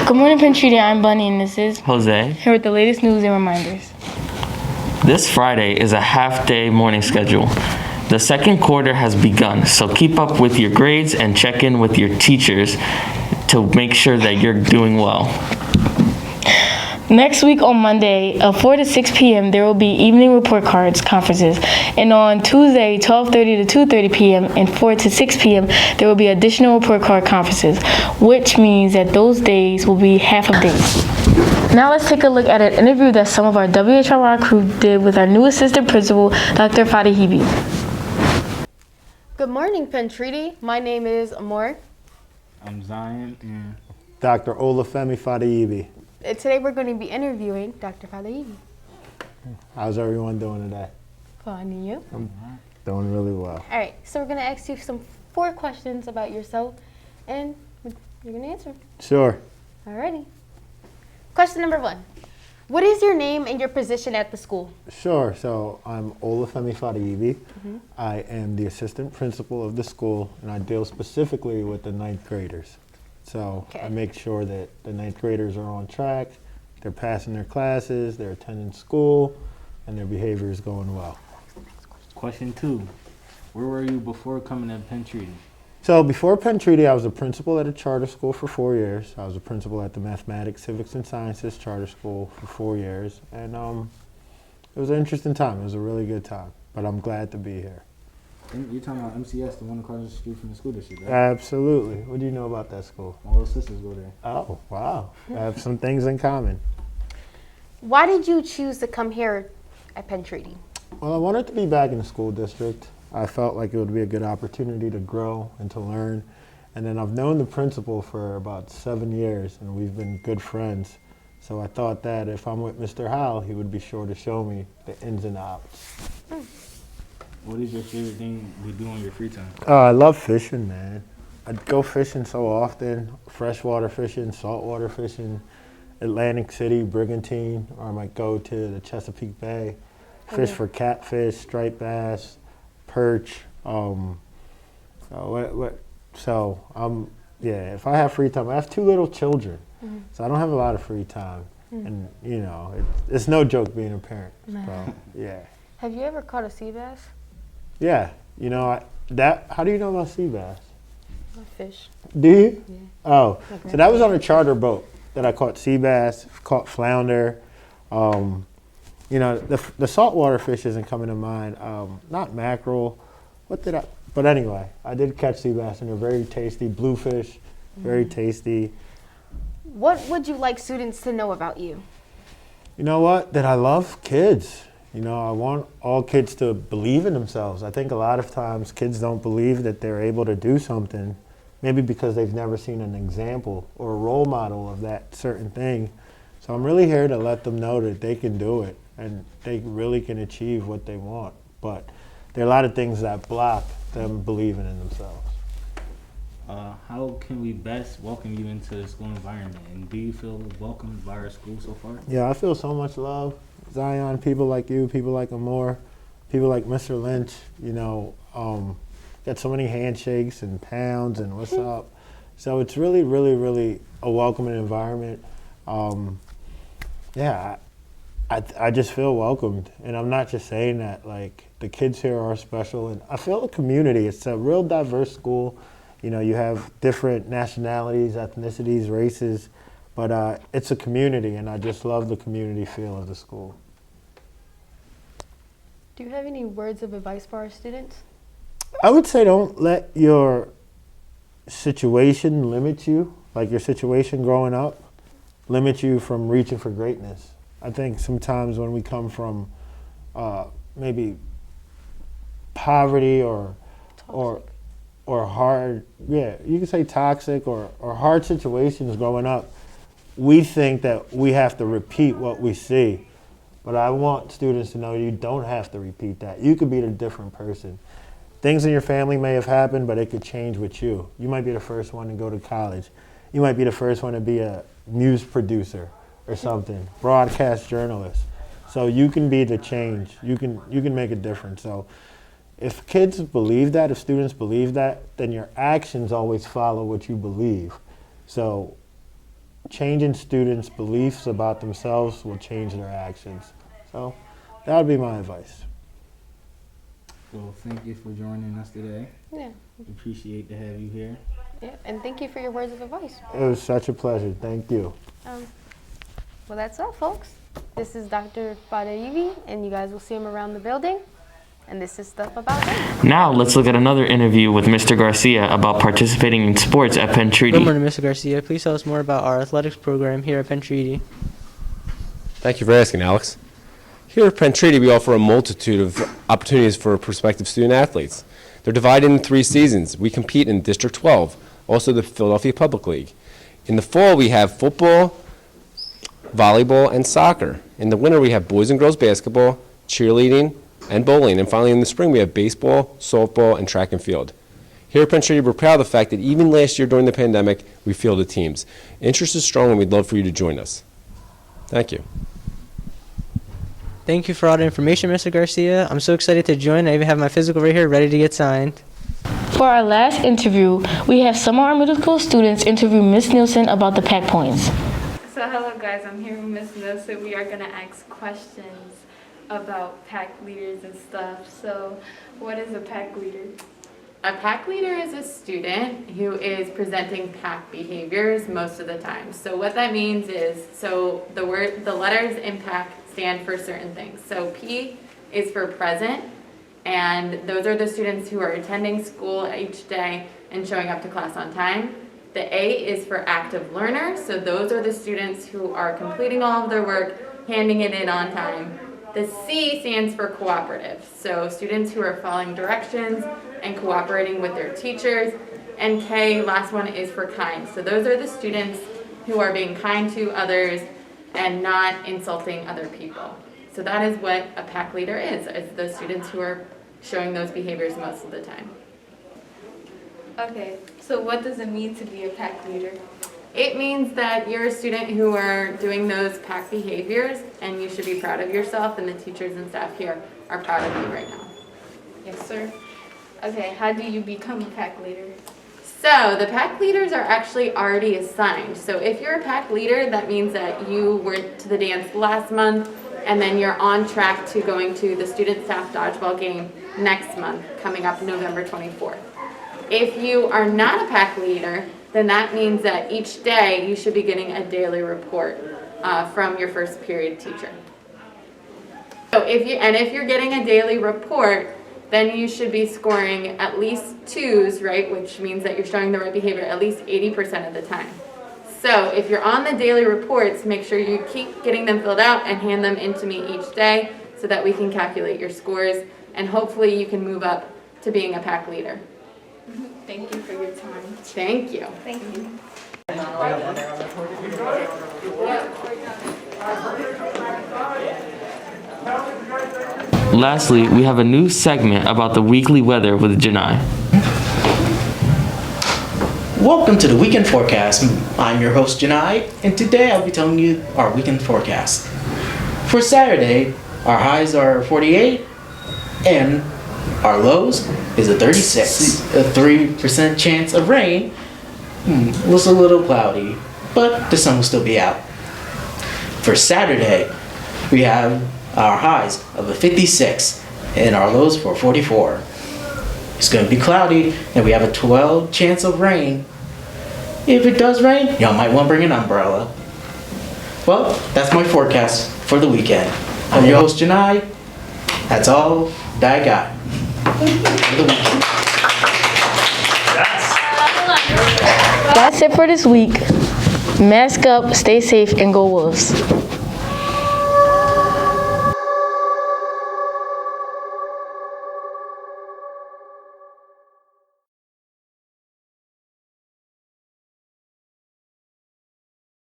Good morning, Penn Treaty. I'm Bunny, and this is Jose. Here with the latest news and reminders. This Friday is a half-day morning schedule. The second quarter has begun, so keep up with your grades and check in with your teachers to make sure that you're doing well. Next week on Monday, 4 to 6 p.m., there will be evening report cards conferences. And on Tuesday, 12:30 to 2:30 p.m. and 4 to 6 p.m., there will be additional report card conferences, which means that those days will be half of days. Now let's take a look at an interview that some of our WHYY crew did with our new assistant principal, Dr. Fadahibi. Good morning, Penn Treaty. My name is Amor. I'm Zion and Dr. Olafemi Fadayibi. Today we're going to be interviewing Dr. Fadahibi. How's everyone doing today? Fun, and you? I'm doing really well. All right, so we're going to ask you some 4 questions about yourself, and you're going to answer. Sure. Alrighty. Question number 1. What is your name and your position at the school? Sure. So I'm Olafemi Fadayibi. I am the assistant principal of the school, and I deal specifically with the 9th graders. So I make sure that the 9th graders are on track, they're passing their classes, they're attending school, and their behavior is going well. question 2. Where were you before coming to Penn Treaty? So before Penn Treaty, I was a principal at a charter school for 4 years. I was a principal at the Mathematics, Civics, and Sciences charter school for 4 years. And it was an interesting time. It was a really good time. But I'm glad to be here. You're talking about MCS, the one across the street from the school district, right? Absolutely. What do you know about that school? My little sisters go there. Oh, wow. I have some things in common. Why did you choose to come here at Penn Treaty? Well, I wanted to be back in the school district. I felt like it would be a good opportunity to grow and to learn. And then I've known the principal for about 7 years, and we've been good friends. So I thought that if I'm with Mr. Howell, he would be sure to show me the ins and outs. What is your favorite thing to do in your free time? I love fishing, man. I'd go fishing so often, freshwater fishing, saltwater fishing, Atlantic City, Brigantine, or I might go to the Chesapeake Bay, fish for catfish, striped bass, perch. If I have free time, I have 2 little children, so I don't have a lot of free time. And, you know, it's no joke being a parent. So, yeah. Have you ever caught a sea bass? Yeah, you know, how do you know about sea bass? A fish. Do you? Yeah. Oh, so that was on a charter boat that I caught sea bass, caught flounder. You know, the saltwater fish isn't coming to mind. Not mackerel. But anyway, I did catch sea bass, and they're very tasty. Bluefish, very tasty. What would you like students to know about you? You know what? That I love kids. You know, I want all kids to believe in themselves. I think a lot of times kids don't believe that they're able to do something, maybe because they've never seen an example or a role model of that certain thing. So I'm really here to let them know that they can do it and they really can achieve what they want. But there are a lot of things that block them believing in themselves. How can we best welcome you into the school environment? And do you feel welcomed by our school so far? Yeah, I feel so much love. Zion, people like you, people like Amor, people like Mr. Lynch, you know, got so many handshakes and pounds and what's up. So it's really, really, really a welcoming environment. I just feel welcomed. And I'm not just saying that, like, the kids here are special. And I feel the community, it's a real diverse school. You know, you have different nationalities, ethnicities, races. But it's a community, and I just love the community feel of the school. Do you have any words of advice for our students? I would say don't let your situation limit you, like your situation growing up, limit you from reaching for greatness. I think sometimes when we come from maybe poverty or hard, you can say toxic or hard situations growing up, we think that we have to repeat what we see. But I want students to know you don't have to repeat that. You could be a different person. Things in your family may have happened, but it could change with you. You might be the first one to go to college. You might be the first one to be a news producer or something, broadcast journalist. So you can be the change. You can make a difference. So if kids believe that, if students believe that, then your actions always follow what you believe. So changing students' beliefs about themselves will change their actions. So that would be my advice. Well, thank you for joining us today. Yeah. We appreciate to have you here. Yeah. And thank you for your words of advice. It was such a pleasure. Thank you. Well, that's all, folks. This is Dr. WHYY, and you guys will see him around the building. And this is stuff about him. Now let's look at another interview with Mr. Garcia about participating in sports at Penn Treaty. Good morning, Mr. Garcia. Please tell us more about our athletics program here at Penn Treaty. Thank you for asking, Alex. Here at Penn Treaty, we offer a multitude of opportunities for prospective student athletes. They're divided in 3 seasons. We compete in District 12, also the Philadelphia Public League. In the fall, we have football, volleyball, and soccer. In the winter, we have boys and girls basketball, cheerleading, and bowling. And finally, in the spring, we have baseball, softball, and track and field. Here at Penn Treaty, we're proud of the fact that even last year during the pandemic, we fielded teams. Interest is strong, and we'd love for you to join us. Thank you. Thank you for all the information, Mr. Garcia. I'm so excited to join. I even have my physical right here ready to get signed. For our last interview, we have some of our middle school students interview Miss Nielsen about the pack points. So hello guys, I'm here with Miss Nielsen. We are going to ask questions about pack leaders and stuff. So what is a pack leader? A pack leader is a student who is presenting pack behaviors most of the time. So what that means is, the letters in pack stand for certain things. So P is for present, and those are the students who are attending school each day and showing up to class on time. The A is for active learner, so those are the students who are completing all of their work, handing it in on time. The C stands for cooperative, so students who are following directions and cooperating with their teachers. And K, last one, is for kind. So those are the students who are being kind to others and not insulting other people. So that is what a pack leader is those students who are showing those behaviors most of the time. Okay, so what does it mean to be a pack leader? It means that you're a student who are doing those pack behaviors, and you should be proud of yourself, and the teachers and staff here are proud of you right now. Yes, sir. Okay, how do you become a pack leader? So the pack leaders are actually already assigned. So if you're a pack leader, that means that you went to the dance last month, and then you're on track to going to the student staff dodgeball game next month, coming up November 24th. If you are not a pack leader, then that means that each day you should be getting a daily report from your first period teacher. So if you're getting a daily report, then you should be scoring at least 2s, right? Which means that you're showing the right behavior at least 80% of the time. So if you're on the daily reports, make sure you keep getting them filled out and hand them in to me each day so that we can calculate your scores, and hopefully you can move up to being a pack leader. Thank you for your time. Thank you. Thank you. Lastly, we have a new segment about the weekly weather with Janai. Welcome to the weekend forecast. I'm your host Janai, and today I'll be telling you our weekend forecast. For Saturday, our highs are 48 and our lows is a 36. A 3% chance of rain. Looks a little cloudy, but the sun will still be out. For Saturday, we have our highs of a 56 and our lows for 44. It's going to be cloudy, and we have a 12 chance of rain. If it does rain, y'all might want to bring an umbrella. Well, that's my forecast for the weekend. I'm your host, Janai. That's all that I got for the weekend. That's it for this week. Mask up, stay safe, and go Wolves.